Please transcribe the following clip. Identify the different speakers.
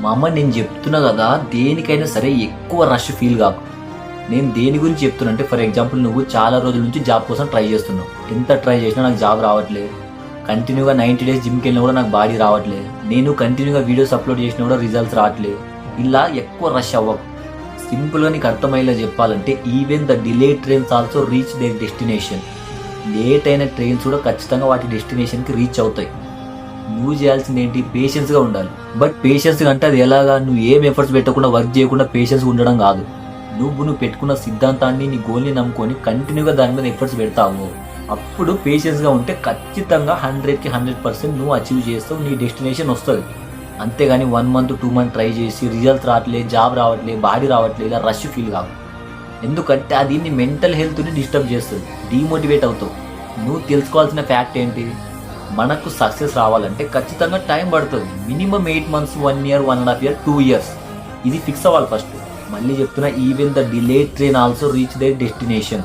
Speaker 1: మా అమ్మ నేను చెప్తున్నా కదా, దేనికైనా సరే ఎక్కువ రష్ ఫీల్ కాకు. నేను దేని గురించి చెప్తున్నా అంటే, ఫర్ ఎగ్జాంపుల్ నువ్వు చాలా రోజుల నుంచి జాబ్ కోసం ట్రై చేస్తున్నావు. ఎంత ట్రై చేసినా నాకు జాబ్ రావట్లేదు. కంటిన్యూగా 90 days జిమ్కి వెళ్ళినా కూడా నాకు బాడీ రావట్లేదు. నేను కంటిన్యూగా వీడియోస్ అప్లోడ్ చేసినా కూడా రిజల్ట్స్ రావట్లేదు. ఇలా ఎక్కువ రష్ అవ్వకు. సింపుల్గా నీకు అర్థమయ్యేలా చెప్పాలంటే, even the delay trains also reach there destination. Late అయిన ట్రైన్స్ కూడా ఖచ్చితంగా వాటి డెస్టినేషన్కి రీచ్ అవుతాయి. నువ్వు చేయాల్సింది ఏంటి? పేషెన్స్గా ఉండాలి. బట్ పేషెన్స్ అంటే అది ఎలాగా? నువ్వు ఏం ఎఫర్ట్స్ పెట్టకుండా, వర్క్ చేయకుండా పేషెన్స్గా ఉండడం కాదు. నువ్వు పెట్టుకున్న సిద్ధాంతాన్ని, నీ గోల్ని నమ్ముకొని కంటిన్యూగా దాని మీద ఎఫర్ట్స్ పెడతావు. అప్పుడు పేషెన్స్గా ఉంటే ఖచ్చితంగా 100కి 100% నువ్వు అచీవ్ చేస్తావు. నీ డెస్టినేషన్ వస్తుంది. అంతేగాని 1 month 2 months ట్రై చేసి రిజల్ట్స్ రావట్లేదు, జాబ్ రావట్లేదు, బాడీ రావట్లేదు, ఇలా రష్ ఫీల్ కావు. ఎందుకంటే అది నీ మెంటల్ హెల్త్ని డిస్టర్బ్ చేస్తుంది, డీమోటివేట్ అవుతావు. నువ్వు తెలుసుకోవాల్సిన ఫ్యాక్ట్ ఏంటి? మనకు సక్సెస్ రావాలంటే ఖచ్చితంగా టైం పడుతుంది. Minimum 8 months, 1 year, 1.5 years, 2 years. ఇది ఫిక్స్ అవ్వాలి ఫస్ట్. మళ్ళీ చెప్తున్నా, even the delay train also reach there destination.